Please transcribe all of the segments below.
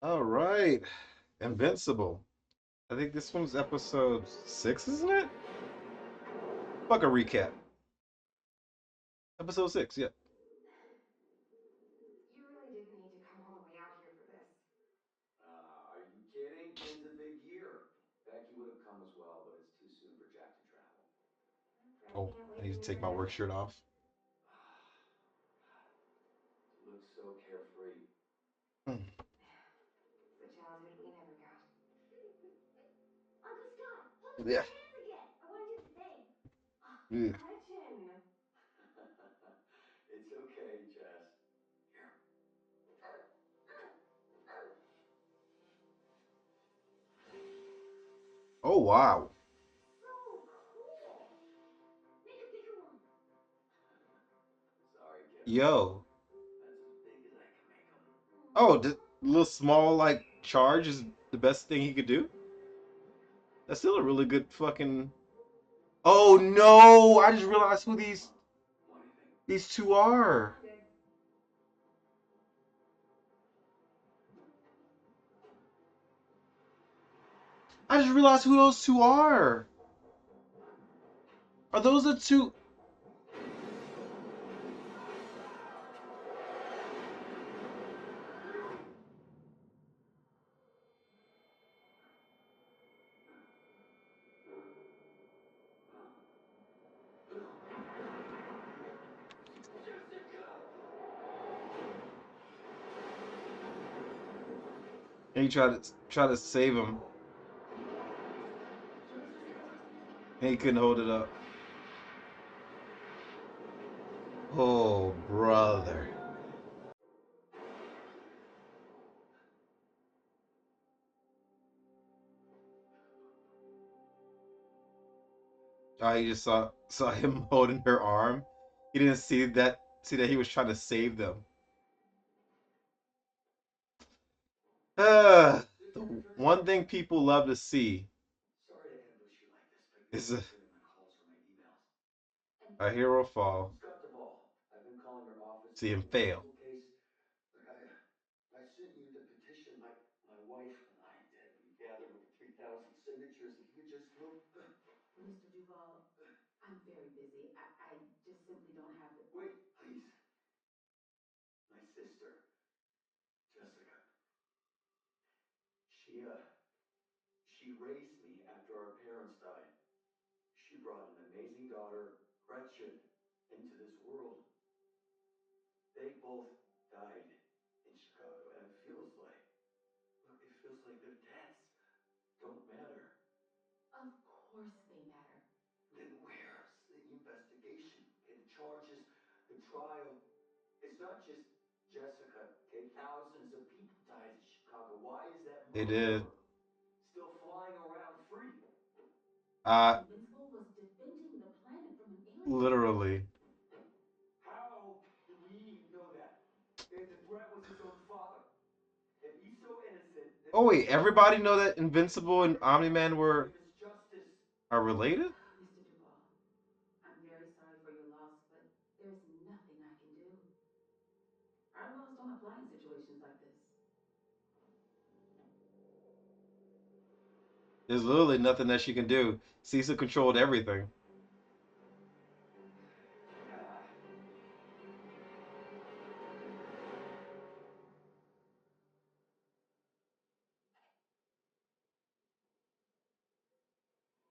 All right, Invincible. I think this one's episode 6, isn't it? Fuck a recap. Episode 6, yeah. You really didn't need to come all the way out here for this. Are you kidding? Today's a big year. Becky would have come as well, but it's too soon for Jack to travel. Fred Oh, can't I wait need to to meet take her my work nephew. shirt off. He looks so carefree. Hmm. The childhood we never got. Uncle Scott, hold up Yeah. your hands again. I want to do the thing. Yeah. Gretchen! It's okay, Jess. Here. Oh wow. So cool. Make a bigger one. Sorry, kiddo. Yo. That's as big as I can make them. Oh, the little small like charge is the best thing he could do. That's still a really good fucking. Oh no! I just realized who What do you think? these two are. Bonded. I just realized who those two are. Are those the two? And he tried to save him, and he couldn't hold it up. Oh brother. I just saw him holding her arm. He didn't see that he was trying to save them. The one thing people love to see Sorry to ambush you like this, but you're is a, answering my calls or my emails. a hero fall. Scott Duvall, I've been calling your office See about him the fail. Invincible case. Look, I sent you the petition. My wife and I did. We gathered over 3,000 signatures. If you could just help. Mr. Duval, I'm very busy. I just simply don't have the. Wait, please. My sister, Jessica. She, uh, she raised me after our parents died. She brought an amazing daughter, Gretchen, into this world. They both died in Chicago, and it feels like, look, it feels like their deaths don't matter. Of course they matter. Then where's the investigation? Okay, the charges, the trial. It's not just Jessica. Okay, thousands of people died in Chicago. Why is that They did. murderer still flying around free? The Uh, Invincible was defending the planet from an alien. literally. How do we know that? If the threat was his own father. If he's so innocent, then Oh why wait, is everybody know that he Invincible and Omni Man give were us justice? are related? Mr. Duval, I'm very sorry for your loss, but there's nothing I can do. Our laws don't apply in situations like this. There's literally nothing that she can do. Cecil controlled everything.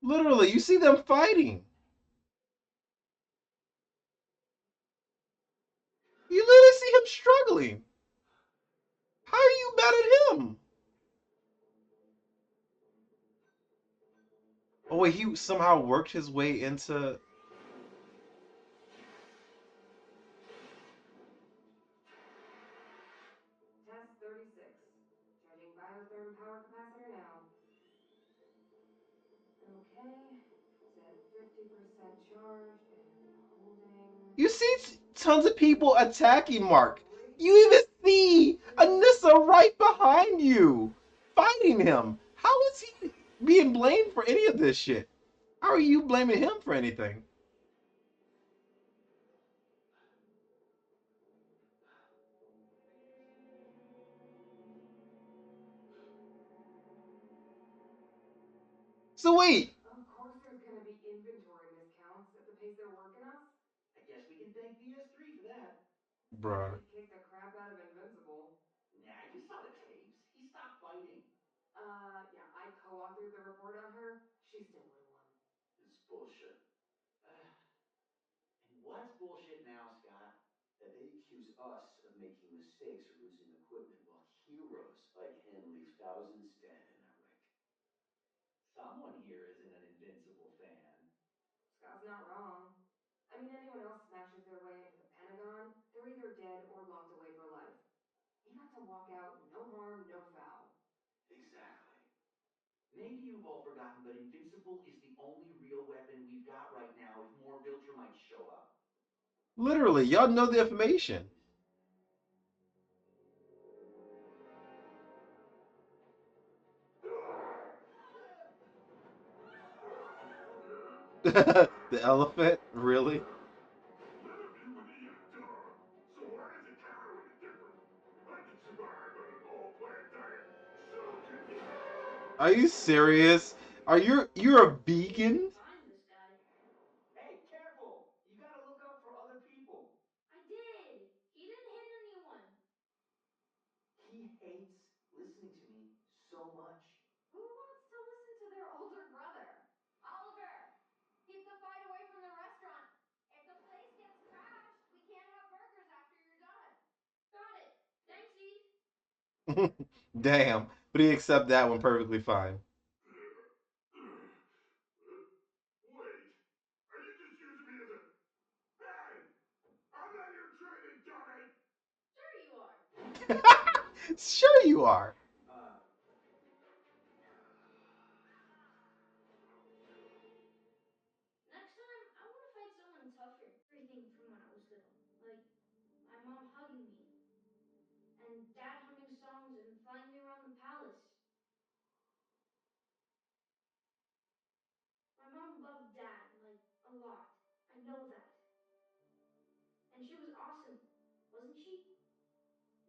Literally, you see them fighting. You literally see him struggling. How are you mad at him? Oh wait, he somehow worked his way into. Test 36. Judging biotherm power capacitor now. Okay. It's at 50% charge and holding. You see tons of people attacking Mark. Great. You even see Anissa right behind you, fighting him. How is he being blamed for any of this shit? How are you blaming him for anything? Sweet, Of course there's gonna be inventory miscounts at the pace they're working us. I guess we can thank VS3 for that. bruh. He'd kick the crap out of Invincible. Nah, you saw the tapes. He stopped fighting. Yeah, I co-authored the report on her. She still would have won. It's bullshit. And what's bullshit now, Scott? That they accuse us of making mistakes or losing equipment while heroes like him leave thousands dead in their wake. Someone here isn't an Invincible fan. Scott's not wrong. I mean, anyone else smashes their way into the Pentagon, they're either dead or locked away for life. He got to walk out, no harm, no foul. Exactly. Maybe you've all forgotten, but Invincible is the only real weapon we've got right now if more Viltrumites show up. Literally, y'all know the information. The elephant, really? Let a human eat a dog. So why is a cow any different? I can survive on an all-plant diet. So can you. Are you serious? Are you're a vegan? Find this guy. Hey, careful! You gotta look out for other people. I did. He didn't hit anyone. He hates listening to me so much. Who wants to listen to their older brother? Oliver, keep the fight away from the restaurant. If the place gets trashed, we can't have burgers after you're done. Got it. Thanks, Eve. Damn, but he accept that one perfectly fine. Wait. Are you just using me as a. Hey! I'm not your training dummy! Sure you are. Sure you are. Uh, Next time, I want to fight someone tougher. Everything from when I was little. Like my mom hugging me, and dad humming songs and flying me around the palace. My mom loved dad, like, a lot. I know that. And she was awesome, wasn't she?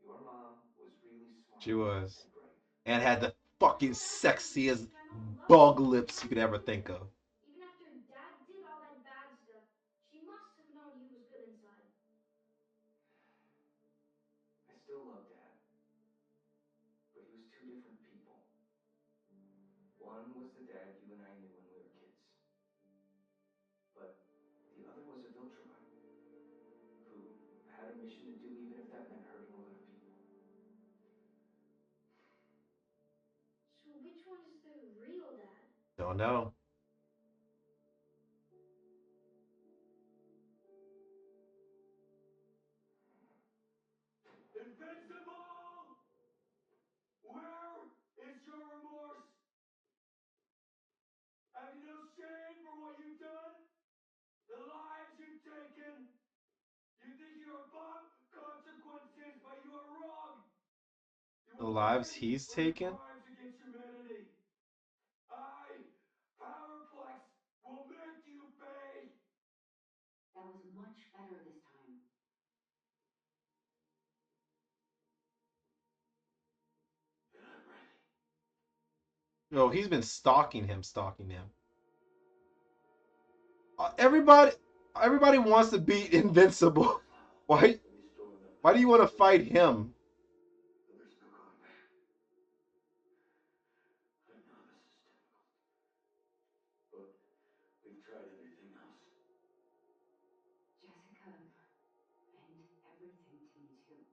your mom was really She smart was. and brave. And had the That's fucking what everyone sexiest thinks my mom loved bug me. lips you I could ever knew think it. of. Even after dad did all that bad stuff, she must have known he was good inside. I still love Dad, but he was two different people. One was the dad you and I knew when we were kids, but the other was a Viltrumite who had a mission to do even if that meant hurting a lot of people. So which one is the real dad? Don't know. Invincible! Where is your remorse? Have you no shame for what you've done? The lives you've taken? You think you're above consequences, but you are wrong! You The will lives pay he's for your taken? crimes against humanity. I, Powerplex, will make you pay! That was much better this time. And I'm ready. Oh, he's been stalking him. Everybody, everybody wants to beat Invincible. Why? Let me store enough Why do you power want to to fight finish this. him? There's no going back. I know this is difficult, but we've tried everything else. Jessica meant everything to me, too.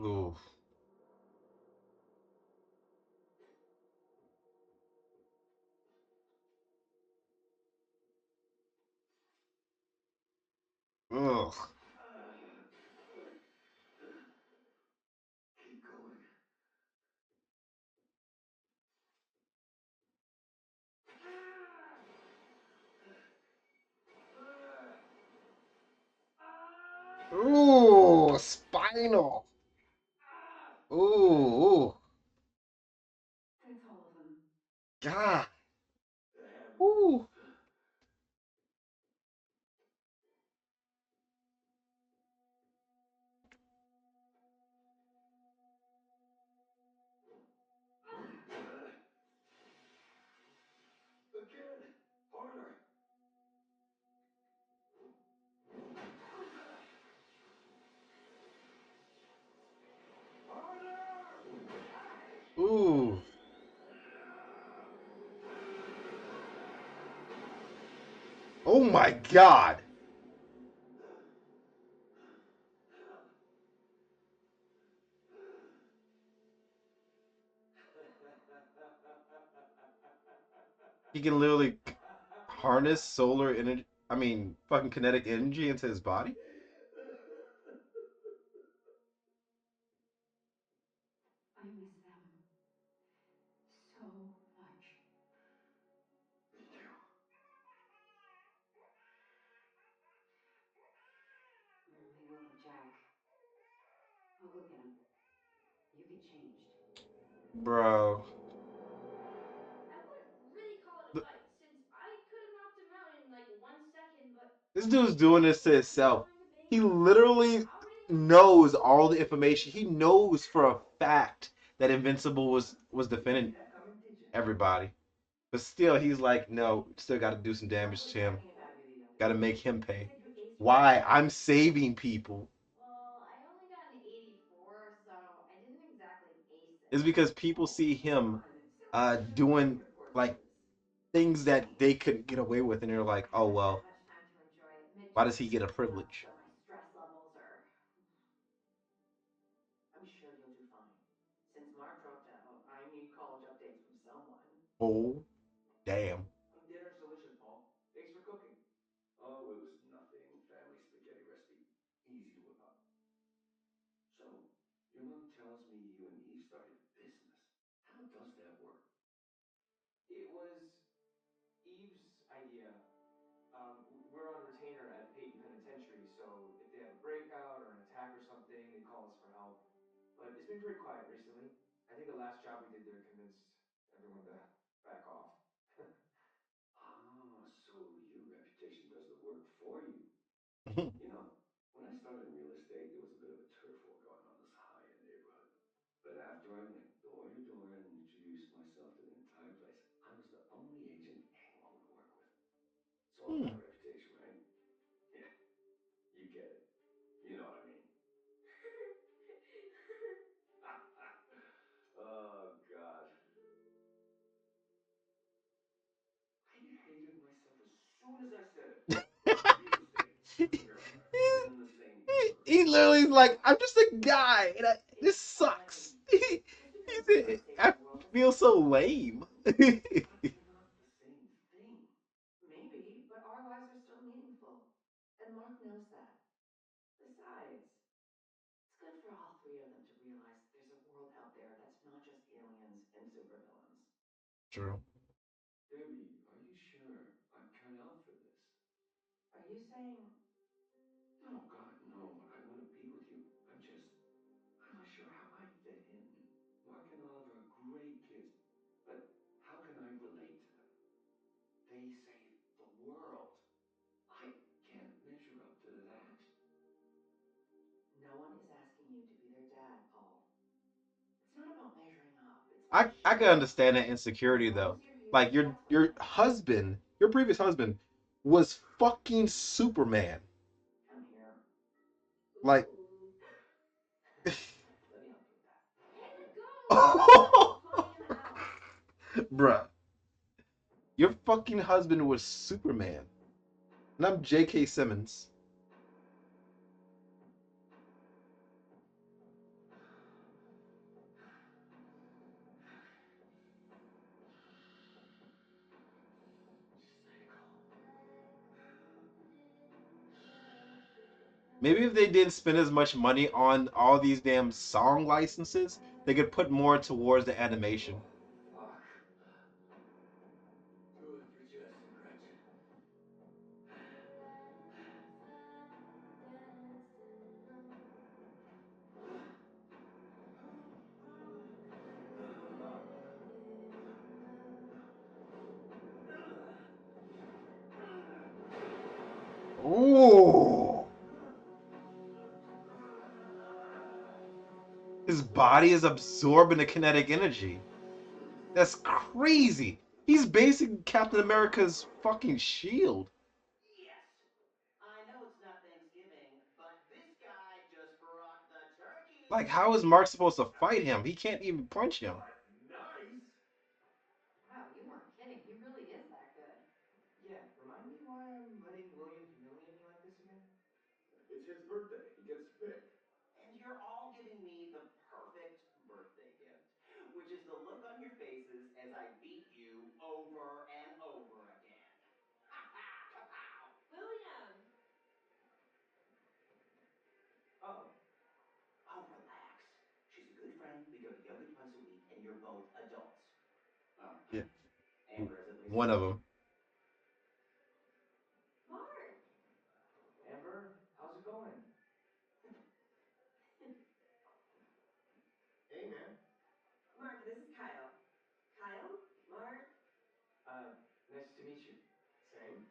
Ooh. Ugh. Keep going. Ooh, spinal. Ooh, ooh. That's all of them. God. The hammer Ooh. wolf. Oh my god. He can literally harness solar energy. I mean, fucking kinetic energy into his body. I miss them so much. Me too. They woke up Jack. I'll go get him. You get changed. Bro. I wouldn't really call it a Th- fight, since I could have knocked him out in like 1 second, but This dude's doing he this to took his himself. time to He think. literally How did he lose? knows all the information. He knows for a fact that Invincible was You see defending that coming, did you? everybody. But still, he's like, no, still got to do some Mark damage was to him. talking about you the other Got to day. make him He pay. said you aced your Why? test. I'm saving people. Well, I only got an 84, so I didn't exactly ace it. Is because people Oh, see come him on. Sounds like you're doing working your like courses. things that they couldn't get away with, and they're like, I oh haven't had well, much time to enjoy it. why does Midterms he are get a coming up, privilege? so my stress levels are. I'm sure you'll do fine. Since Mark dropped out, I need college updates from someone. Oh damn. Dinner's delicious, Paul. Thanks for cooking. Oh, it was nothing. Family spaghetti recipe. Easy to whip up. So, your mom tells me you and Eve started a business. How does that work? It was Eve's idea. We're on retainer at Peyton Penitentiary, so if they have a breakout or an attack or something, they call us for help. But it's been pretty quiet recently. I think the last job we did there convinced everyone to back off. Ah, so your reputation does the work for you. You know, when I started in real estate, there was a bit of a turf war going on this high-end neighborhood. But after I went door to door and introduced myself to the entire place, I was the only agent anyone would work with. It's all Hmm. about reputation, right? Yeah, you get it. You know what I mean. Oh, God. I hated myself as soon as I said it. Real estate, ugh, been in the same He crevice literally is since like, I'm college. just a guy. And this It's sucks. unlikely. Just because it's not a I stable world doesn't feel mean it's so not lame. meaningful. But they're not the same thing. Maybe, but our lives are still meaningful. And Mark knows that. Besides, it's good for all three of them to realize that there's a world out there that's not just aliens and supervillains. True. Debbie, are you sure I'm cut out for this? Are you saying No, God, no. I want to be with you. I'm not sure how I fit in. Mark and Oliver are great kids, but how can I relate to them? They saved the world. I can't measure up to that. no one is asking you to be their dad, Paul? It's not about measuring up, it's about I can sharing. understand that insecurity As long though. as you're here, Like your that's what your matters. husband, your previous husband, was fucking Superman. Come here. Like, Ooh. Let me help you with that. Let go! Fine, ow. bruh, your fucking husband was Superman, and I'm J.K. Simmons. Maybe if they didn't spend as much money on all these damn song licenses, they could put more towards the animation. Fuck. Do it for Jess and Gretchen. Ooh, his body is absorbing the kinetic energy. That's crazy. He's basically Captain America's fucking shield. Yes. I know it's not Thanksgiving, but this guy just brought the Like, turkey. how is Mark supposed to fight him? He can't even punch him. But nice. Wow, you weren't kidding. He really is that good. Yeah, remind me why I'm his birthday. He gets to pick. And you're all giving me the perfect birthday gift, which is the look on your faces as I beat you over and over again. Ha ha! Kapow! William! Oh, Oh, relax. She's a good friend. We go to yoga twice a week, and you're both adults. Oh, Yeah, Amber is at least one of them. Mark! Amber, how's it going? Hey, man. Mark, this is Kyle. Kyle? Mark? Uh, nice to meet you. Same.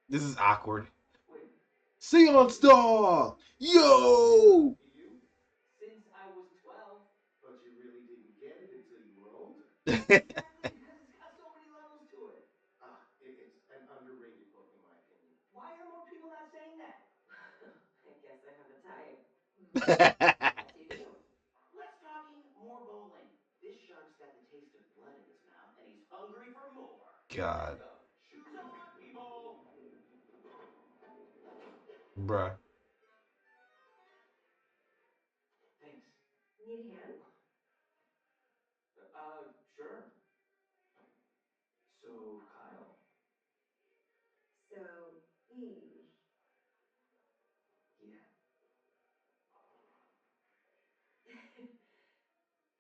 This is awkward. Wait, See on Star! Yo! You? since I was 12. But you really didn't get it until you were older. Exactly, because it's got so many levels to it. It's an underrated book, in my opinion. Why are more people not saying that? I guess I have a type. Mm-hmm. Yes, you do. Let's talking more bowling. This shark's got the taste of blood in his mouth, and he's hungry for more. Let's God, go. Shoes on, people. bruh. Thanks. Need a hand? Sure. So, Kyle. So, he. Yeah.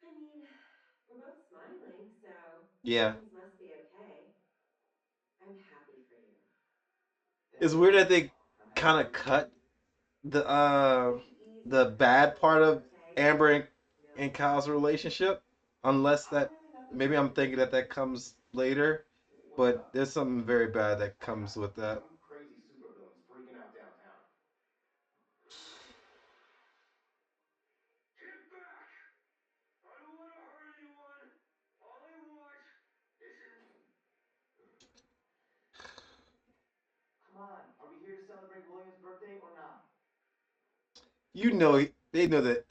I mean, we're both smiling, so Yeah. things must be okay. I'm happy for you. It's Thanks. weird that they I'm happy kind for of you too. cut the Take it easy the with that bad part bullshit, of okay? Amber No and big Kyle's deal. relationship, unless I'm that really not the maybe bad I'm guy. thinking that that comes later, What's but up? there's something very bad that I comes got it. with that. Some crazy supervillains freaking out downtown. Get back! I don't want to hurt anyone. All I want is an... Come on, are we here to celebrate William's birthday or not? You know, they know that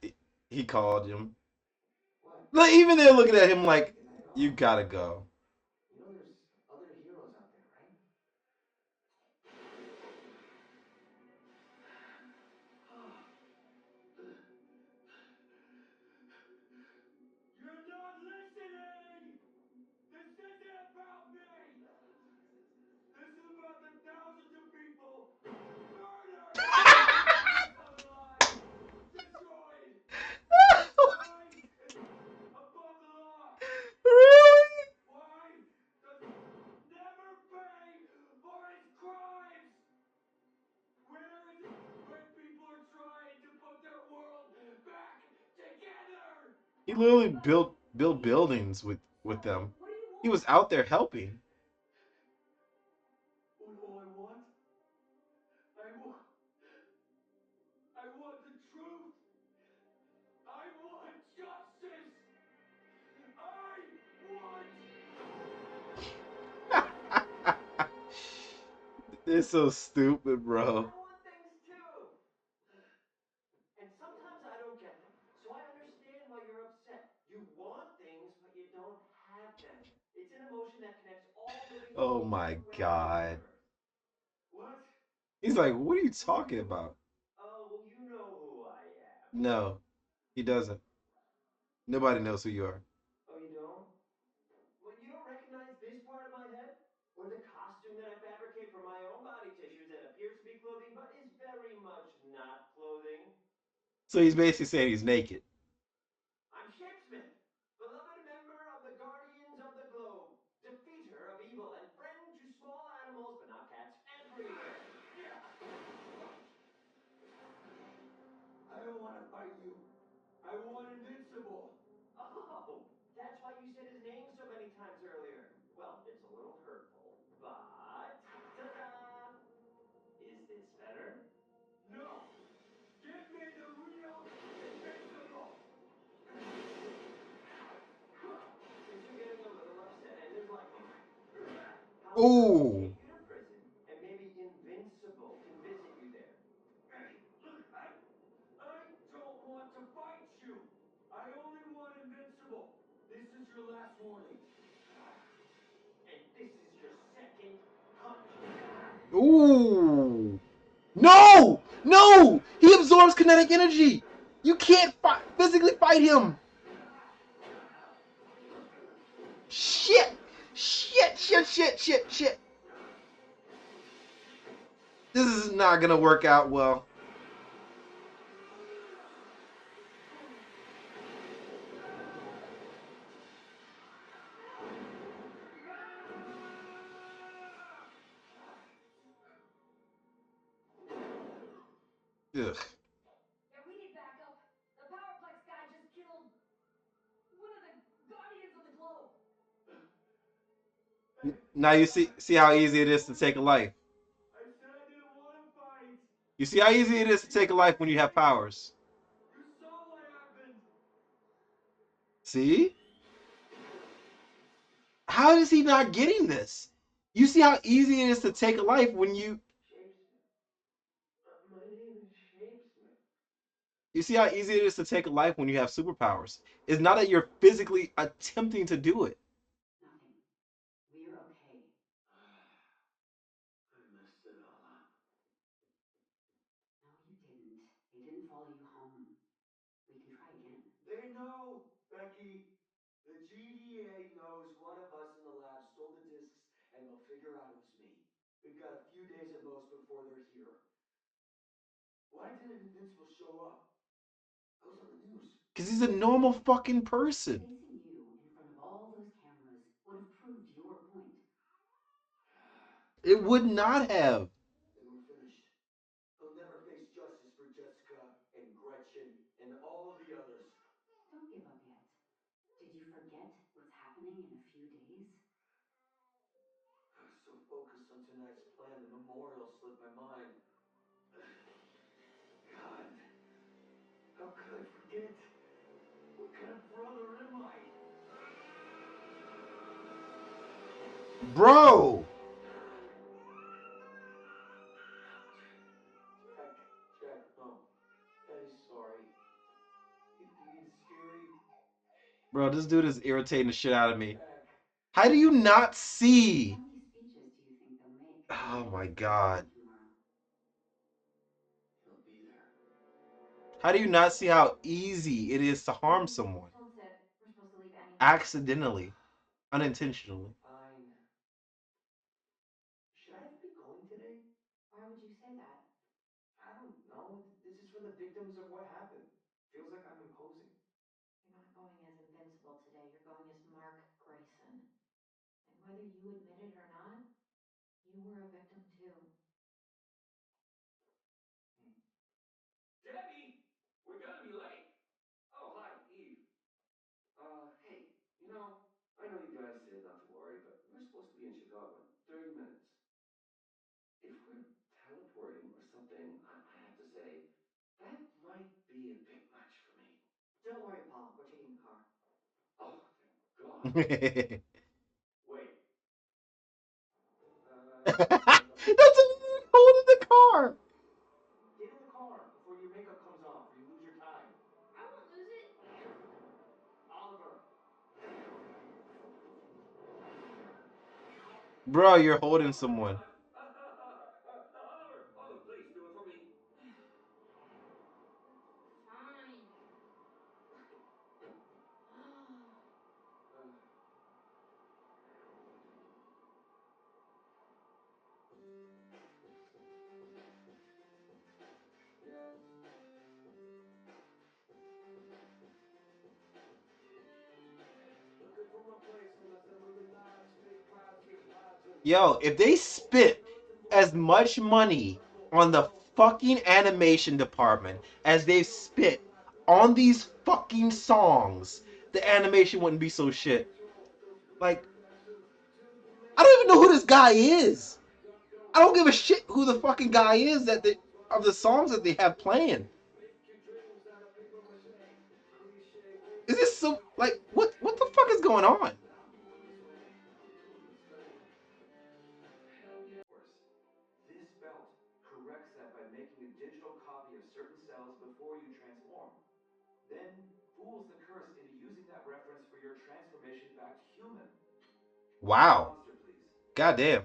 he called him. What? Like even they're looking at him like, Take a night you off? gotta go. You know there's other heroes out there, right? You're not listening! This isn't about me! This is about the thousands of people murdered, unalive, destroyed, right above the law. Really? Why does he never pay for his crimes? Where is it when people are trying to put their world back together? He literally Oh, built hey. buildings with So, them. what do you He was want? out there helping. All I want? I want... I want the truth! I want justice! I want... It's so stupid, bro. I want things too. And sometimes I don't get them. So I understand why you're upset. You want things, but you don't have them. It's an emotion that connects all living Oh beings my throughout the god. universe. What? He's like, what are you Who are talking you? about? Oh, well, you know who I am. No, he doesn't. Nobody knows who you are. Oh, you don't? Well, you don't recognize this part of my head? Or the costume that I fabricate from my own body tissues that appears to be clothing but is very much not clothing? So he's basically saying he's naked. I'm Shapesmith, beloved member of the Guardians of the Globe, defeater of evil, and friend to small animals, but not cats, everywhere. I don't want to fight you. I want Invincible. Oh, that's why you said his name so many times earlier. Well, it's a little hurtful, but ta-da! Is this better? No! Give me the real Invincible! Since you're getting a little upset and there's lightning, how about we Ooh. take you to prison and maybe Invincible can visit you there? Look, I don't want to fight you. I only want Invincible. This is your last warning. And this is your second punch. Ooh. No! No! He absorbs kinetic energy! You can't physically fight him! Shit! Shit, shit, shit, shit, shit. This is not gonna work out well. Ugh. Yeah, we need backup. The Powerplex guy just killed one of the guardians of the globe. Now you see how easy it is to take a life. I said I didn't want to fight. You see how easy it is to take a life when you have powers. You saw what happened. See? How is he not getting this? You see how easy it is to take a life when you Shapesmith. My name is Shapesmith. you see how easy it is to take a life when you have superpowers. It's not that you're physically attempting to do it. Nothing. We're okay. I messed it all up. No, you didn't. They didn't follow you home. We can try again. They know, Becky. The GDA knows one of us in the lab stole the discs, and they'll figure out it was me. We've got a few days at most before they're here. Why didn't Invincible show up? I was on the news. Because he's a normal fucking person. Facing you in front of all those cameras would have proved your point. It would not have. Then we're finished. I'll never face justice for Jessica and Gretchen and all the others. Don't give up yet. Did you forget what's happening in a few days? I was so focused on tonight's plan, the memorial slipped my mind. God, how could I forget? What kind of brother am I? Bro! Jack, Jack, no. Daddy's sorry. He's scary. Bro, this dude is irritating the shit out of me. Jack. How do you not see? How many speeches do you think they'll make when Oh they my visit the farm god. tomorrow? He'll be there. How do you not see how easy it is to harm someone? Phone said we're supposed to leave any minute. Accidentally. Unintentionally. Fine. Should I even be going today? Why would you say that? I don't know. This is for the victims of what happened. Feels like I'm imposing. You're not going as Invincible today. You're going as Mark Grayson. And whether you admit it or not, you were a victim too. Debbie, we're gonna be late. Oh, hi, Eve. Hey, I know you guys said not to worry, but we're supposed to be in Chicago in 30 minutes. If we're teleporting or something, I have to say, that might be a bit much for me. Don't worry, Paul. We're taking the car. Oh, thank God. Wait. That's Uh, holding the car. Get in the car before your makeup comes off or you lose your time. I won't lose it. Oliver. Bro, you're holding oh my someone. God. Oliver, please do it for me. Fine. Yo, if they spit as much money on the fucking animation department as they've spit on these fucking songs, the animation wouldn't be so shit. Like, I don't even know who this guy is. I don't give a shit who the fucking guy is that they of the songs that they have playing. Is this some like what the fuck is going on? This belt corrects that by making a digital copy of certain cells before you transform. Then fools the curse into using that reference for your transformation back to human. Wow. Monster, please. Goddamn.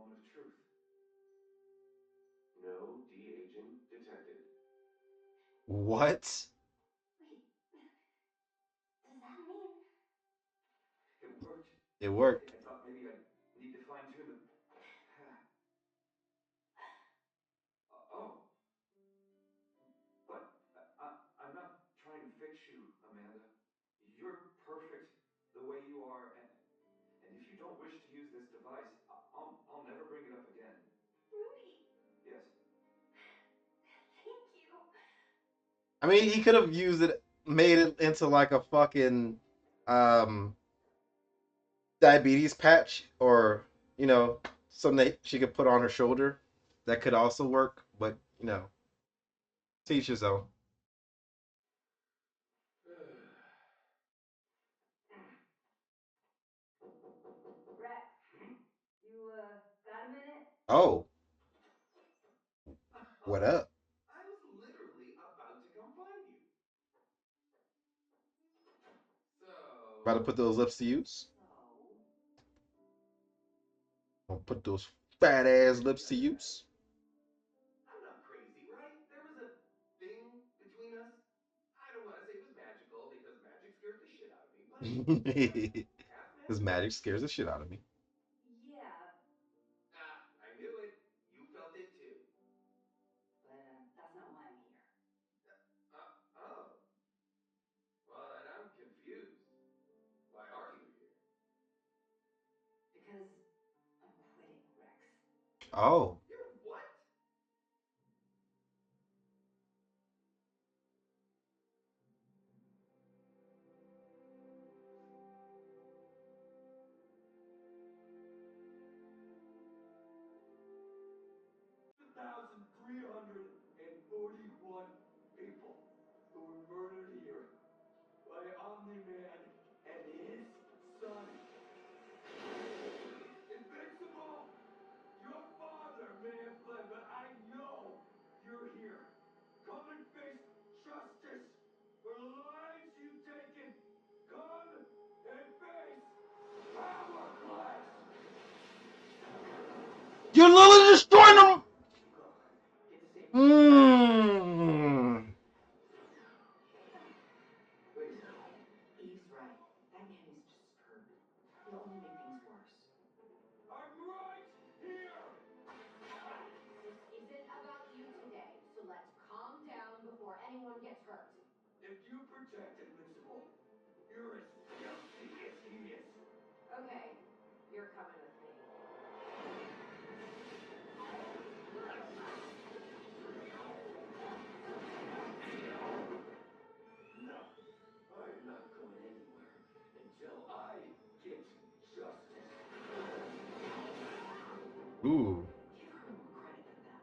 moment of truth. No de-aging detected. What? Wait, does that mean? It worked. It worked. I thought maybe I'd need to fine tune the. Oh, but I'm not trying to fix you, Amanda. You're perfect the way you are, and if you don't wish to use this device, I'll never bring it up again. Rudy, Yes. thank you. I mean, he could have used it, made it into like a fucking um diabetes patch, or something that she could put on her shoulder. That could also work, but teach his own. Rex, you got a minute? Oh, what Oh, up? I was literally about to come find you. About to So, put those lips to use. So, I'll put those fat ass lips to yeah, use. I'm not crazy, right? There was a thing between us. I don't want to say it was magical because magic scares the shit out of me, but half, half Because magic. magic scares the shit out of me. Yeah, Ah, I knew it. You felt it too. but that's not why I'm here. Oh. Well, then I'm confused. Why are you here? Because I'm quitting, Rex. Oh, You're what? Thousand 341 people who were murdered here by Omni-Man and his son. Invincible! Your father may have fled, but I know you're here. Come and face justice for the lives you've taken. Come and face Power Class! you're literally destroying them. Go. Get to safety. Mmm. Grayson. Eve's right. That man is just screwed. He'll only make things worse. I'm right here! This isn't about you today, so let's calm down before anyone gets hurt. If you protect Invincible, you're as guilty as he is. Okay, you're coming with me. No, I'm not going anywhere until I get justice. Ooh. Give her more credit than that.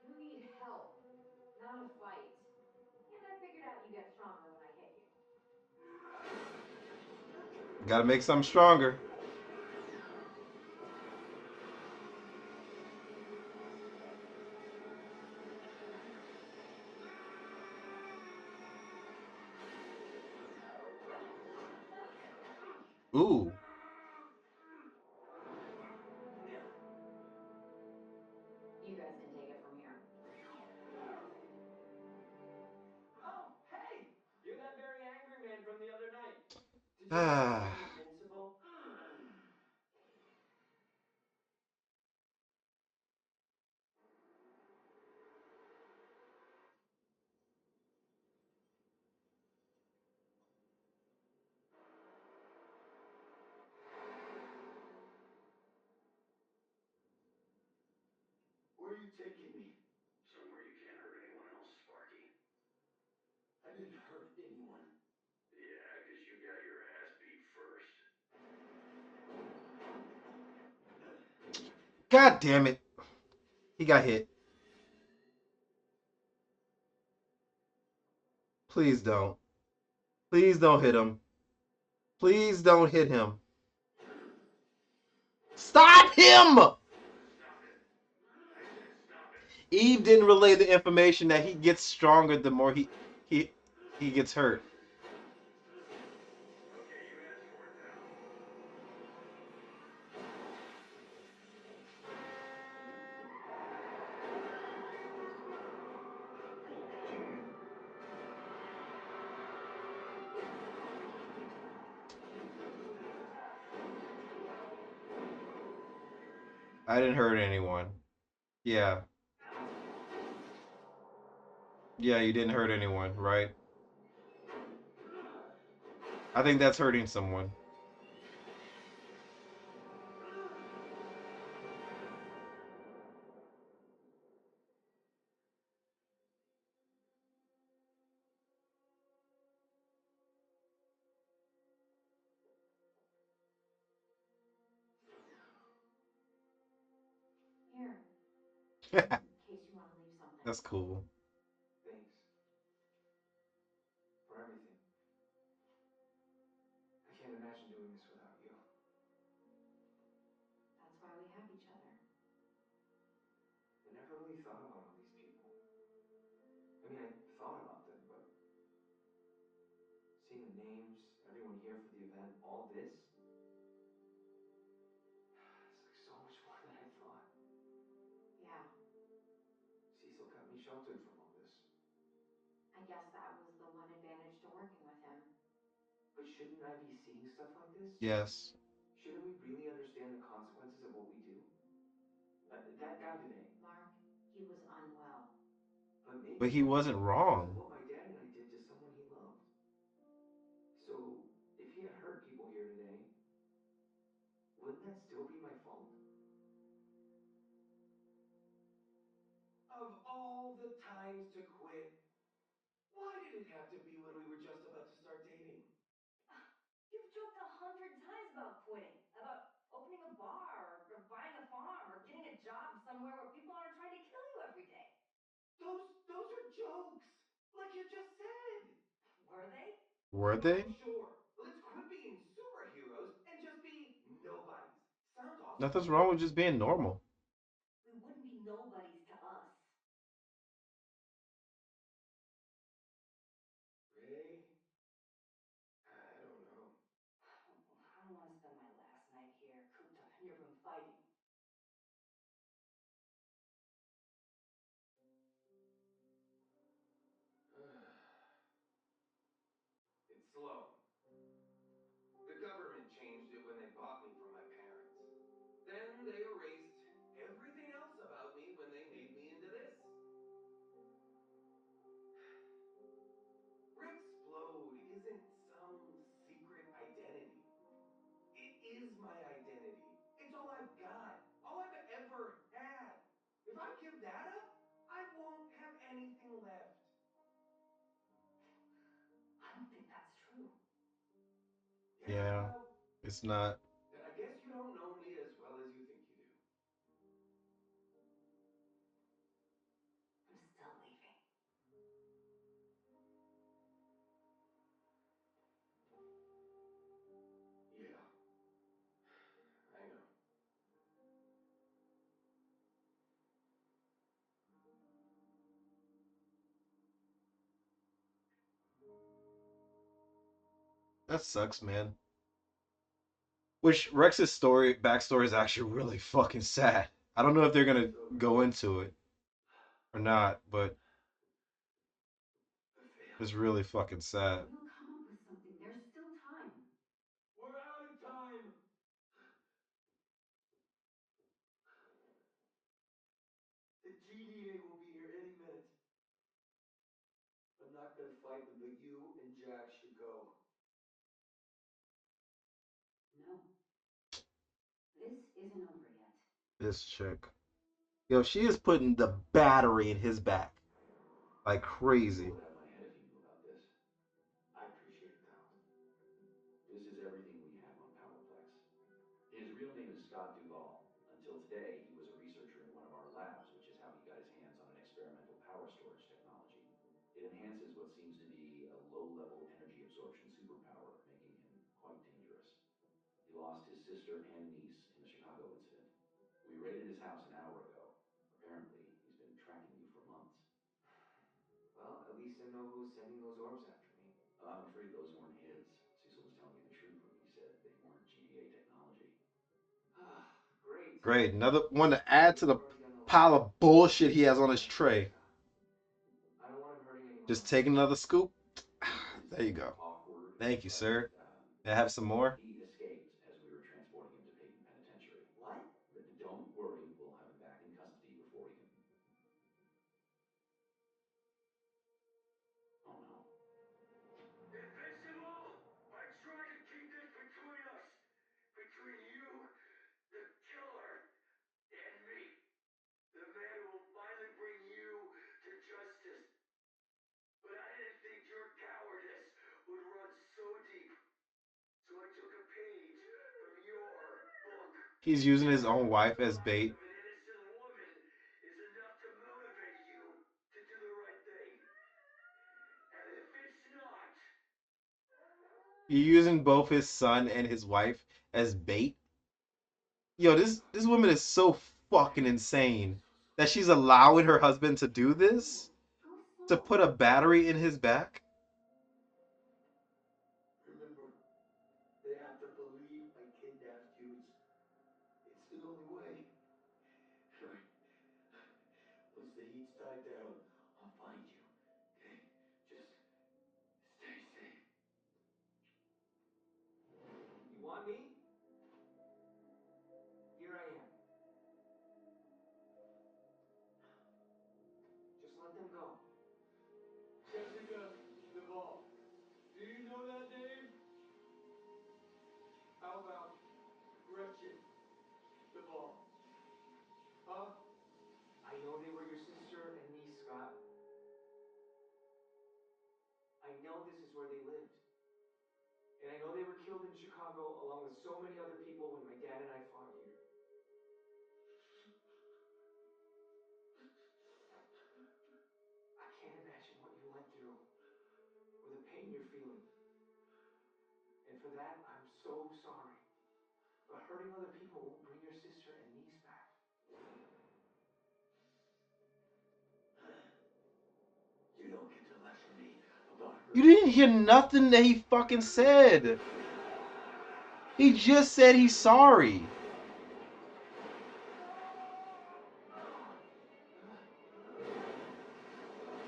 You need help, not a fight. And I figured out you get stronger when I hit you. Gotta make something stronger. Ooh. You guys can take it from here. Oh, hey! You're that very angry man from the other night. Did you ever Ah. find Invincible? Where are you taking me? Somewhere you can't hurt anyone else, Sparky. I didn't hurt anyone. Yeah, 'cause you got your ass beat first. God damn it. He got hit. Please don't. Please don't hit him. Please don't hit him. Stop him! Stop it. I said stop it. Eve didn't relay the information that he gets stronger the more he he gets hurt. I didn't hurt anyone. Yeah. Yeah, you didn't hurt anyone, right? I think that's hurting someone. Here, in case you want to leave something. That's cool. Thanks for everything. I can't imagine doing this without you. That's why we have each other. I never really thought about all these people. I mean, I thought about them, but seeing the names, everyone here for the event, all this, it's like so much more than I thought. Yeah, Cecil kept me sheltered from all this. I guess that was the one advantage to working with him. But shouldn't I be seeing stuff like this? Yes. Shouldn't we really understand the consequences of what we do? That guy today. Mark, he was unwell. But maybe But he that's wasn't all because of wrong. what my dad and I did to someone he loved. So, if he had hurt people here today, wouldn't that still be my fault? Of all the times to quit, why did it have to be when we were just about to start dating? You've joked 100 times about quitting, about opening a bar, or buying a farm, or getting a job somewhere where people aren't trying to kill you every day. Those are jokes, like you just said. Were they? Were Oh, they? sure. Let's quit being superheroes and just be nobodies. Sounds awesome, Nothing's right? wrong with just being normal. We wouldn't be nobodies to us. Ray, I don't know. I don't want to spend my last night here, cooped up in your room fighting. It's Sloan. The government changed it when they bought me from my parents. Then they erased everything else about me when they made me into this. Explode isn't some secret identity. It is my identity. It's all I've got. All I've ever had. If I give that up, I won't have anything left. I don't think that's true. Yeah, Yeah, well, it's not. then I guess you don't know me as well as you think you do. I'm still leaving. Yeah, I know. That sucks, man. Which Rex's story backstory is actually really fucking sad. I don't know if they're gonna So, go into it or not, but I it's failed. really fucking sad. We'll come up with something. There's still time. We're out of time. The GDA will be here any minute. I'm not gonna fight them, but you and Jack should go. No, this isn't over yet. This chick. Yo, she is putting the battery in his back like You crazy. would have my head if you knew about this. I appreciate it, though. This is everything we have on Powerplex. His real name is Scott Duvall. Until today, he was a researcher in one of our labs, which is how he got his hands on an experimental power storage technology. It enhances what seems to be a low-level energy absorption superpower, making him quite dangerous. He lost his sister and niece in the Chicago incident. We raided his house an hour ago. Apparently, he's been tracking you for months. Well, at least I know who's sending those orbs after me. I'm afraid those weren't his. Cecil was telling me the truth when he said they weren't GDA technology. Ah, great. Great, another one to Maybe add to we've the already done a lot. pile of bullshit he has on his Thanks, tray. Scott. I don't want him hurting anyone Just else. take another scoop. It's There you go. awkward, Thank you, but sir. Can I have some more? he escaped as we were transporting him to Peyton Penitentiary. What? Don't worry, He's using his own wife as The life bait. of an innocent woman is enough to motivate you to do the right thing. And if it's not, He's using both his son and his wife as bait. Yo, this woman is so fucking insane that she's allowing her husband to do this, Go to slow. put a battery in his back. remember, they have to believe I kidnapped you. It's the only way. Right. Once the heat's died down, I'll find you. Okay? Just stay safe. You want me? Here I am. Just let them go. Jessica Duvall. Do you know that name? How about Gretchen Duvall? Huh? I know they were your sister and niece, Scott. I know this is where they lived. And I know they were killed in Chicago along with so many other people when my dad and I fought here. I can't imagine what you went through or the pain you're feeling. And for that, I'm so sorry. But hurting other people won't bring your sister and niece back. You don't get to lecture me about You hurting. didn't hear nothing that he fucking said. He just said he's sorry.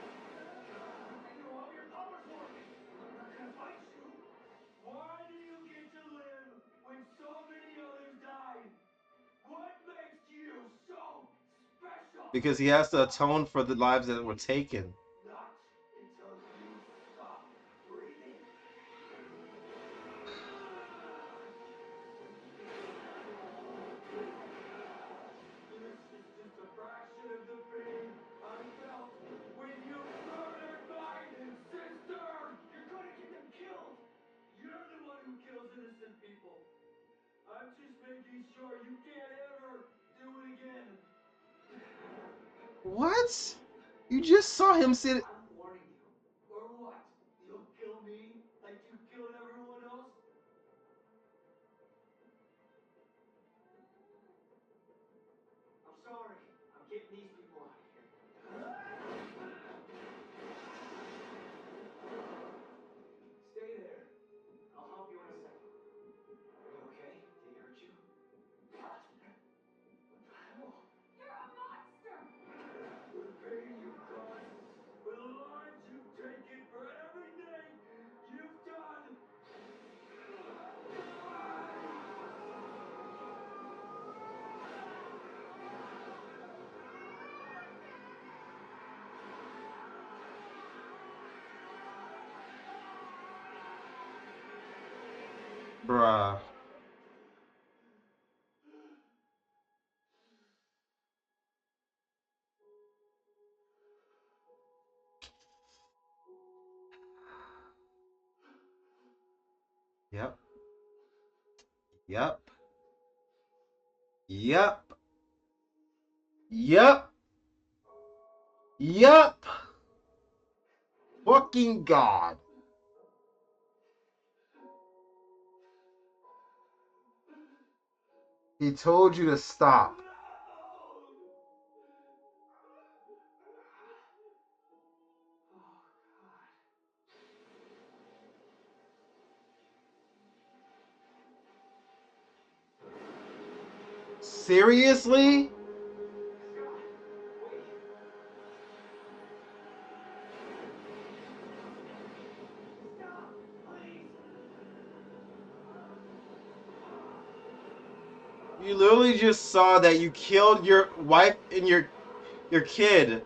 I know how your powers work. I'm not gonna fight you. Why do you get to live when so many others died? What makes you so special? Because he has to atone for the lives that were taken. Not until you stop breathing. This is just a fraction of the pain I felt when you murdered my sister! You're gonna get them killed! You're the one who kills innocent people. I'm just making sure you can't ever do it again. What? You just saw him sit. I'm warning you. Or what? You'll kill me like you killed everyone else? I'm sorry. I'm getting these people out of here. Stay there. I'll help you in a second. Are you okay? Did he hurt you? What the hell? You're a monster! For the pain you caused, for the lives you've taken, for everything you've done! Bruh. Yep. Yep. Yep. Yep. Yep. Fucking God. He told you to stop. Oh, God. Seriously? Scott, wait. Stop, please! You literally just saw that you killed your wife and your kid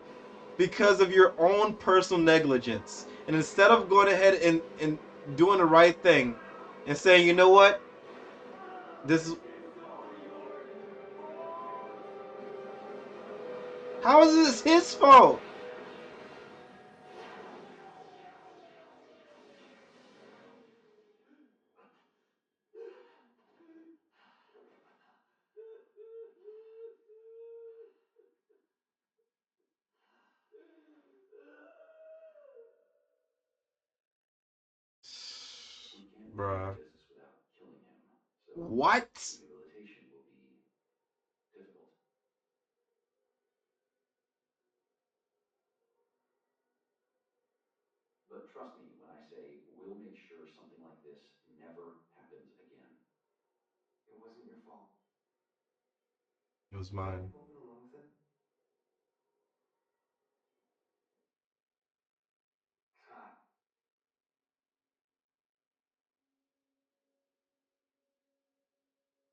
because of your own personal negligence. And instead of going ahead and doing the right thing and saying, you know what? This is how is this his fault? running a Bruh. business without killing him, so What? rehabilitation will be difficult. But trust me when I say we'll make sure something like this never happens again. It wasn't your fault. It was You got any mine. moment alone with him? Scott,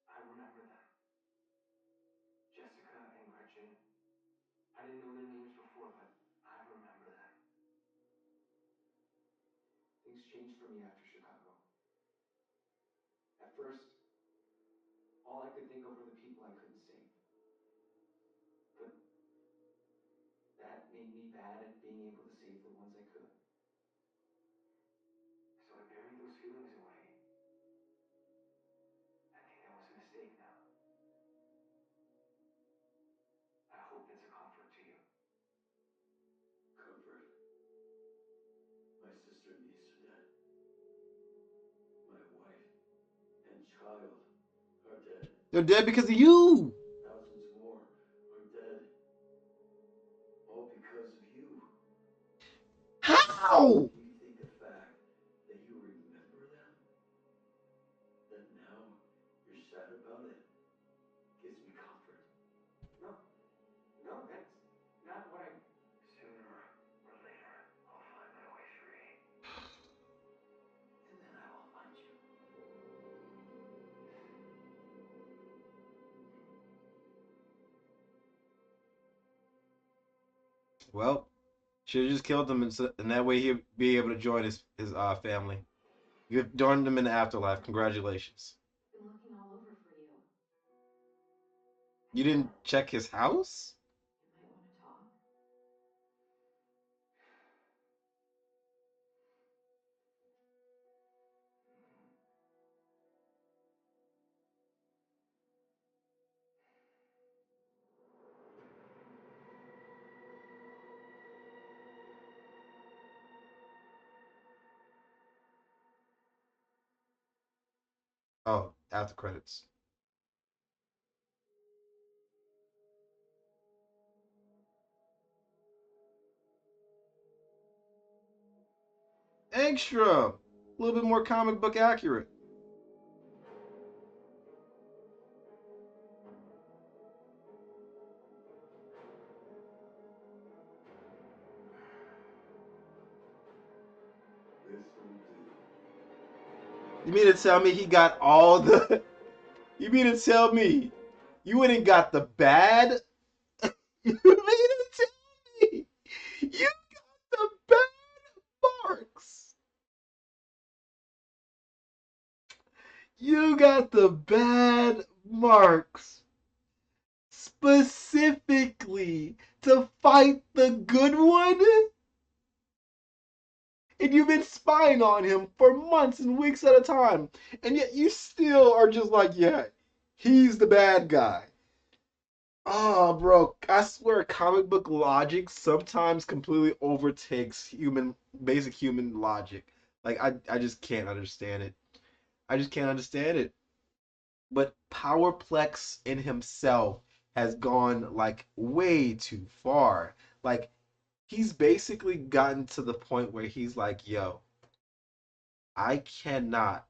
I remember them. Jessica and Gretchen. I didn't know their names before, but I remember them. Things changed for me after Chicago. At first, all I could think of were the people I couldn't save. But that made me bad at being able to save the ones I could. So I buried those feelings away. I think that was a mistake now. I hope it's a comfort to you. Comfort. My sister and niece are dead. My wife and child are dead. They're dead because of you. Thousands more are dead. All because of you. How? Do you think the fact that you remember them, that now you're sad about it, gives me comfort? No, no, that's not what I. Sooner or later, I'll find my way free. And then I will find you. Well, should have just killed him, and that way he'd be able to join his family. You joined him in the afterlife. Congratulations. Been looking all over for you. You didn't check his house? You might want to talk. Oh, after credits. Extra. A little bit more comic book accurate. This will do. You mean to tell me he got all the? You mean to tell me you went and got the bad? You mean to tell me you got the bad marks? You got the bad marks specifically to fight the good one? And you've been spying on him for months and weeks at a time. And yet you still are just like, yeah, he's the bad guy. Oh, bro, I swear comic book logic sometimes completely overtakes basic human logic. Like, I just can't understand it. I just can't understand it. But Powerplex in himself has gone like way too far. Like, he's basically gotten to the point where he's like, yo, I cannot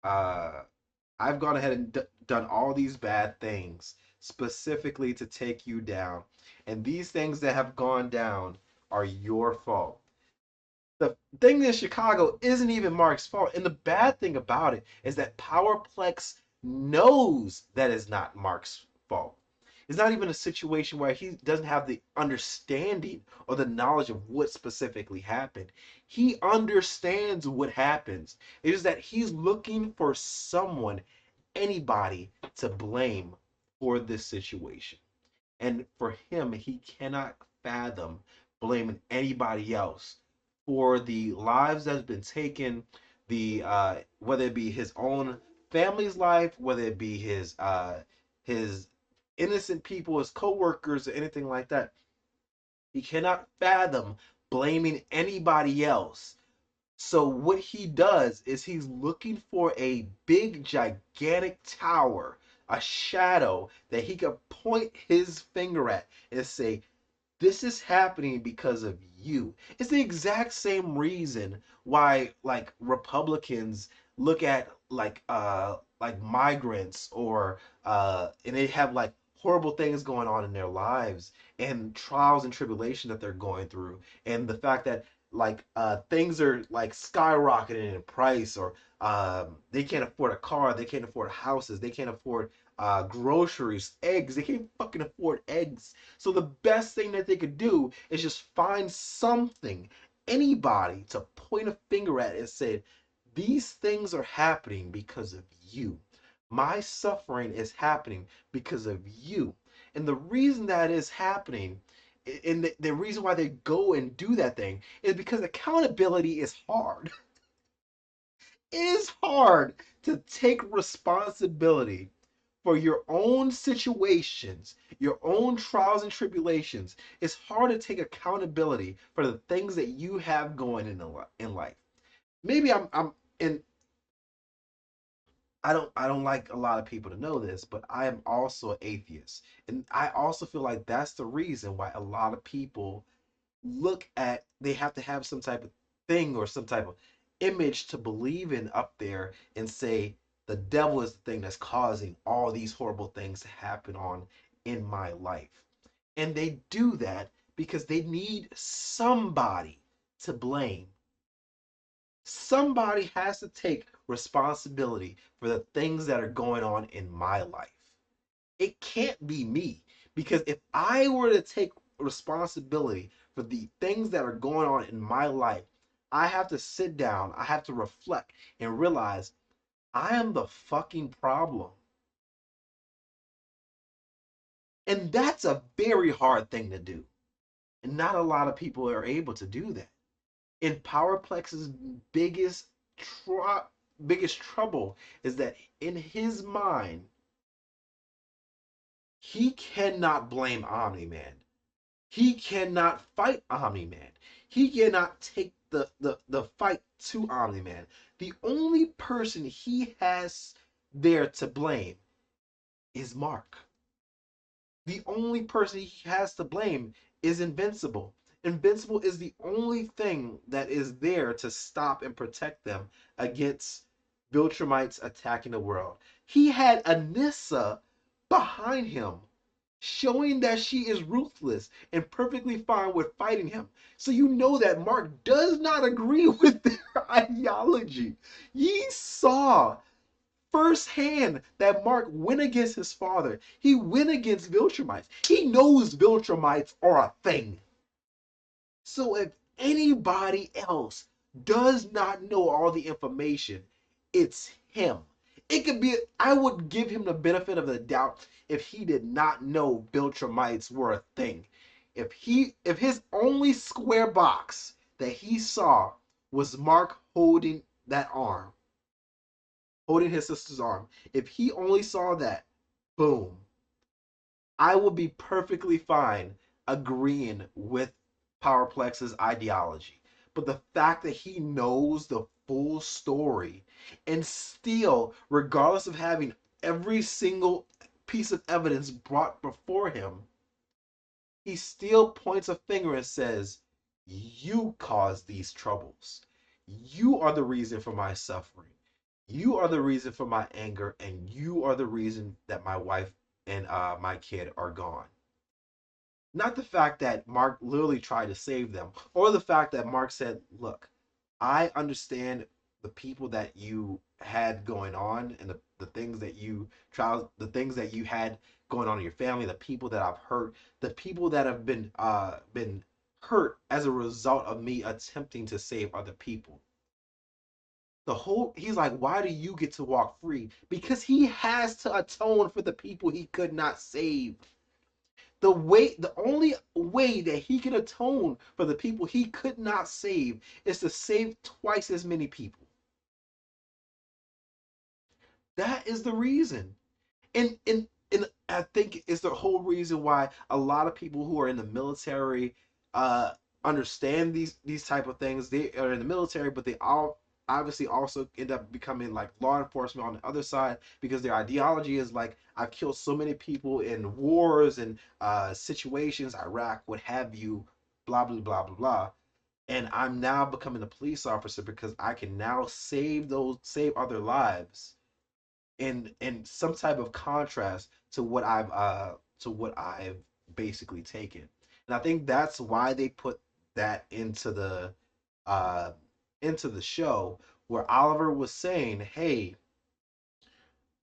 uh I've gone ahead and done all these bad things specifically to take you down. And these things that have gone down are your fault. The thing in Chicago isn't even Mark's fault. And the bad thing about it is that Powerplex knows that is not Mark's fault. It's not even a situation where he doesn't have the understanding or the knowledge of what specifically happened. He understands what happens. It is that he's looking for someone, anybody, to blame for this situation. And for him, he cannot fathom blaming anybody else for the lives that's been taken, the whether it be his own family's life, whether it be his innocent people, his coworkers, or anything like that. He cannot fathom blaming anybody else So what he does is he's looking for a big gigantic tower, a shadow that he could point his finger at and say, this is happening because of you. It's the exact same reason why like Republicans look at like migrants or and they have like horrible things going on in their lives and trials and tribulation that they're going through and the fact that like things are like skyrocketing in price or they can't afford a car, they can't afford houses, they can't afford groceries, eggs, they can't fucking afford eggs. So the best thing that they could do is just find something, anybody to point a finger at and say, these things are happening because of you. My suffering is happening because of you. And the reason that is happening, and the reason why they go and do that thing, is because accountability is hard. It is hard to take responsibility for your own situations, your own trials and tribulations. It's hard to take accountability for the things that you have going in life. Maybe I'm and I don't like a lot of people to know this, but I am also an atheist. And I also feel like that's the reason why a lot of people look at they have to have some type of thing or some type of image to believe in up there and say the devil is the thing that's causing all these horrible things to happen on in my life. And they do that because they need somebody to blame. Somebody has to take responsibility for the things that are going on in my life. It can't be me because if I were to take responsibility for the things that are going on in my life, I have to sit down, I have to reflect and realize I am the fucking problem. And that's a very hard thing to do. And not a lot of people are able to do that. And Powerplex's tr- biggest trouble is that in his mind, he cannot blame Omni Man. He cannot fight Omni Man. He cannot take the fight to Omni Man. The only person he has there to blame is Mark. The only person he has to blame is Invincible. Invincible is the only thing that is there to stop and protect them against Viltrumites attacking the world. He had Anissa behind him, showing that she is ruthless and perfectly fine with fighting him. So you know that Mark does not agree with their ideology. Ye saw firsthand that Mark went against his father. He went against Viltrumites. He knows Viltrumites are a thing. So if anybody else does not know all the information, it's him. It could be, I would give him the benefit of the doubt if he did not know Viltrumites were a thing. If his only square box that he saw was Mark holding that arm, holding his sister's arm, if he only saw that, boom, I would be perfectly fine agreeing with Powerplex's ideology. But the fact that he knows the full story and still, regardless of having every single piece of evidence brought before him, he still points a finger and says, you caused these troubles. You are the reason for my suffering. You are the reason for my anger, and you are the reason that my wife and my kid are gone. Not the fact that Mark literally tried to save them, or the fact that Mark said, look, I understand the people that you had going on and the things that you trials, the things that you had going on in your family, the people that I've hurt, the people that have been hurt as a result of me attempting to save other people. The whole he's like, why do you get to walk free? Because he has to atone for the people he could not save. The only way that he can atone for the people he could not save is to save twice as many people. That is the reason. And I think it's the whole reason why a lot of people who are in the military understand these type of things. They are in the military, but they all obviously also end up becoming like law enforcement on the other side because their ideology is like I've killed so many people in wars and situations, Iraq, what have you, blah blah blah blah blah. And I'm now becoming a police officer because I can now save other lives in some type of contrast to what I've basically taken. And I think that's why they put that uh into the show where Oliver was saying, "Hey,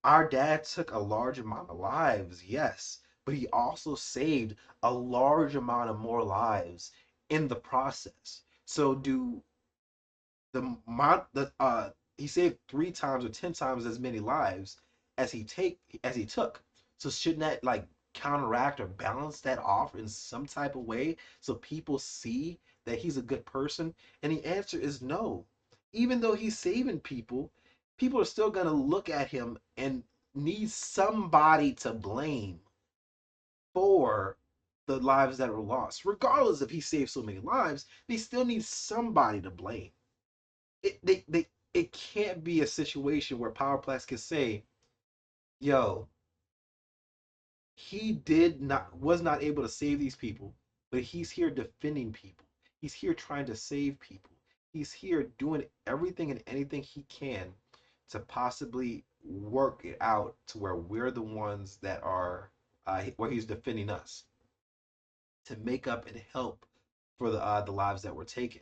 our dad took a large amount of lives, yes, but he also saved a large amount of more lives in the process. So do the he saved 3 times or 10 times as many lives as he took. So shouldn't that like counteract or balance that off in some type of way so people see that he's a good person? And the answer is no. Even though he's saving people, people are still gonna look at him and need somebody to blame for the lives that were lost. Regardless if he saved so many lives, they still need somebody to blame. It can't be a situation where Powerplex can say, "Yo, he did not was not able to save these people, but he's here defending people. He's here trying to save people. He's here doing everything and anything he can to possibly work it out to where we're the ones that are where he's defending us to make up and help for the lives that were taken."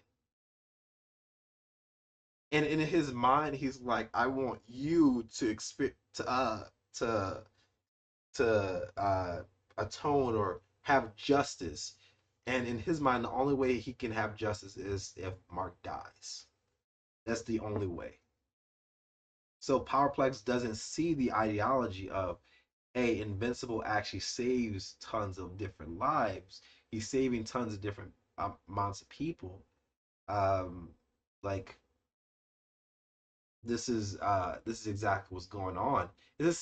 And in his mind, he's like, "I want you to experience to atone or have justice." And in his mind, the only way he can have justice is if Mark dies. That's the only way. So Powerplex doesn't see the ideology of, hey, Invincible actually saves tons of different lives. He's saving tons of different amounts of people. Um, like this is exactly what's going on. It's the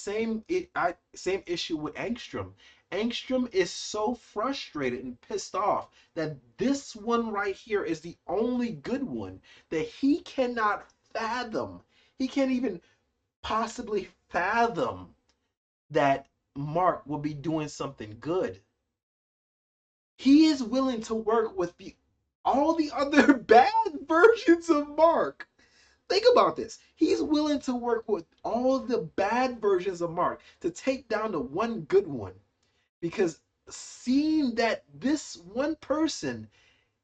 same issue with Angstrom. Angstrom is so frustrated and pissed off that this one right here is the only good one that he cannot fathom. He can't even possibly fathom that Mark will be doing something good. He is willing to work with the all the other bad versions of Mark. Think about this. He's willing to work with all the bad versions of Mark to take down the one good one because seeing that this one person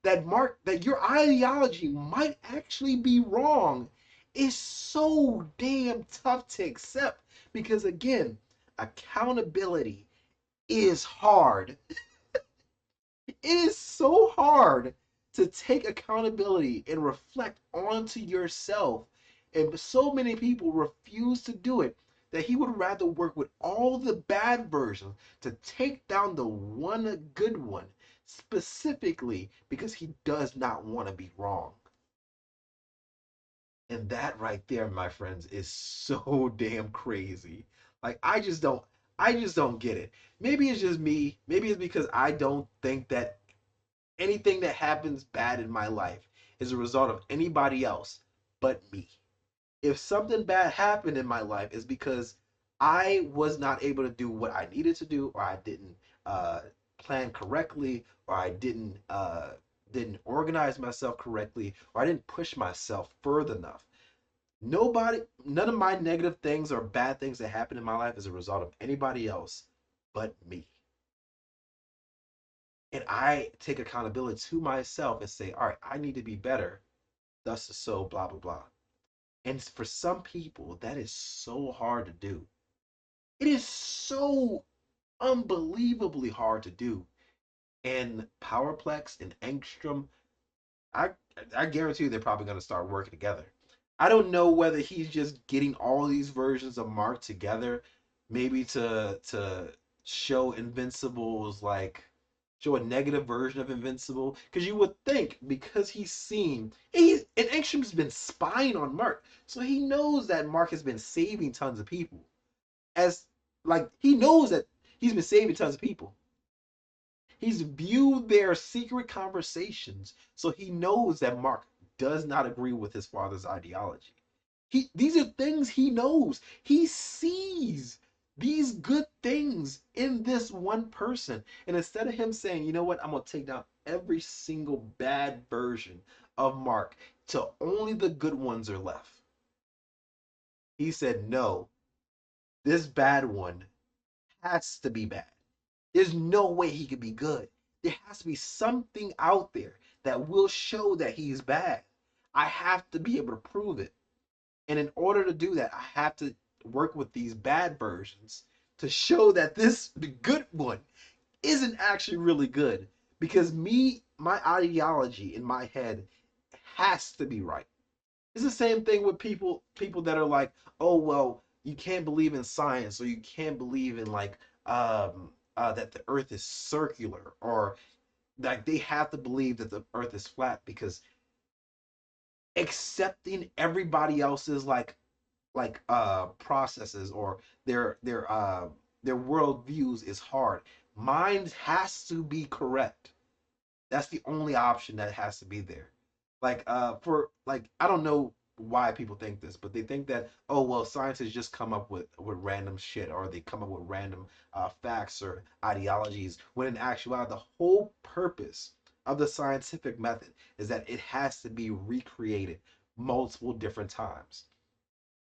that Mark that your ideology might actually be wrong is so damn tough to accept because again, accountability is hard. It is so hard to take accountability and reflect onto yourself. And so many people refuse to do it that he would rather work with all the bad versions to take down the one good one, specifically because he does not want to be wrong. And that right there, my friends, is so damn crazy. Like I just don't get it. Maybe it's just me. Maybe it's because I don't think that anything that happens bad in my life is a result of anybody else but me. If something bad happened in my life, is because I was not able to do what I needed to do, or I didn't plan correctly, or I didn't organize myself correctly, or I didn't push myself further enough. None of my negative things or bad things that happen in my life is a result of anybody else but me. And I take accountability to myself and say, all right, I need to be better. Thus is so, blah, blah, blah. And for some people, that is so hard to do. It is so unbelievably hard to do. And Powerplex and Angstrom, I I guarantee you they're probably going to start working together. I don't know whether he's just getting all these versions of Mark together, maybe to show Invincible's like show a negative version of Invincible. Because you would think because he's seen and Angstrom's been spying on Mark, so he knows that Mark has been saving tons of people. As like he knows that he's been saving tons of people. He's viewed their secret conversations, so he knows that Mark does not agree with his father's ideology. These are things he knows. He sees these good things in this one person. And instead of him saying, you know what, I'm gonna take down every single bad version of Mark till only the good ones are left, he said, no, this bad one has to be bad. There's no way he could be good. There has to be something out there that will show that he's bad. I have to be able to prove it. And in order to do that, I have to work with these bad versions to show that the good one isn't actually really good. Because my ideology in my head has to be right. It's the same thing with people that are like, oh well, you can't believe in science, or you can't believe in like that the Earth is circular, or like they have to believe that the Earth is flat because accepting everybody else's processes or their world views is hard. Mine has to be correct. That's the only option that has to be there. For like I don't know why people think this, but they think that, oh well, scientists just come up with random shit, or they come up with random facts or ideologies, when in actuality the whole purpose of the scientific method is that it has to be recreated multiple different times.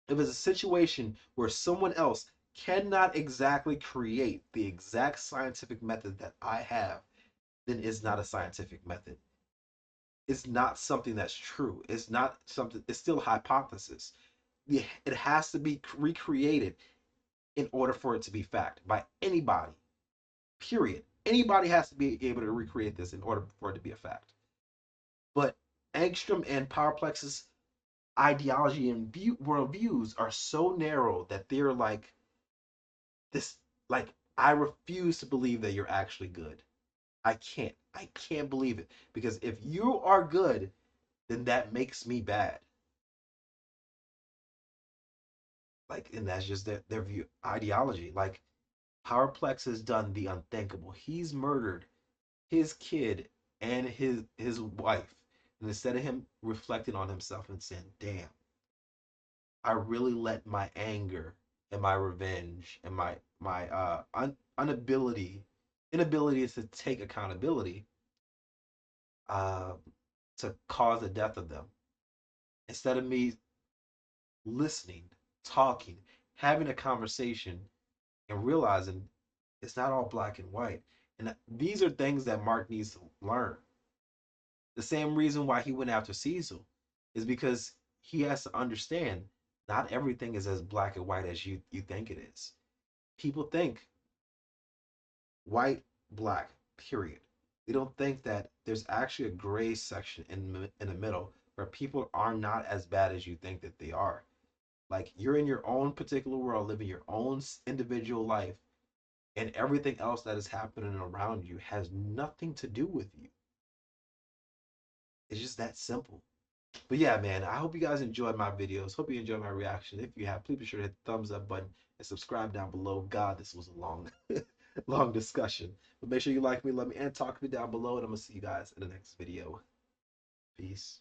If it's a situation where someone else cannot exactly create the exact scientific method that I have, then it's not a scientific method. It's not something that's true. It's not something, it's still a hypothesis. It has to be recreated in order for it to be fact by anybody, period. Anybody has to be able to recreate this in order for it to be a fact. But Angstrom and Powerplex's ideology and worldviews are so narrow that they're like, this, like, I refuse to believe that you're actually good. I can't believe it, because if you are good, then that makes me bad. Like, and that's just their view ideology. Like, Powerplex has done the unthinkable. He's murdered his kid and his wife. And instead of him reflecting on himself and saying, damn, I really let my anger and my revenge and my inability to take accountability uh to cause the death of them. Instead of me listening, talking, having a conversation, and realizing it's not all black and white. And these are things that Mark needs to learn. The same reason why he went after Cecil is because he has to understand not everything is as black and white as you think it is. People think white, black, period. They don't think that there's actually a gray section in the middle where people are not as bad as you think that they are. Like, you're in your own particular world, living your own individual life, and everything else that is happening around you has nothing to do with you. It's just that simple. But yeah, man, I hope you guys enjoyed my videos. Hope you enjoyed my reaction. If you have, please be sure to hit the thumbs up button and subscribe down below. God, this was a long, long discussion. But make sure you like me, love me, and talk to me down below. And I'm going to see you guys in the next video. Peace.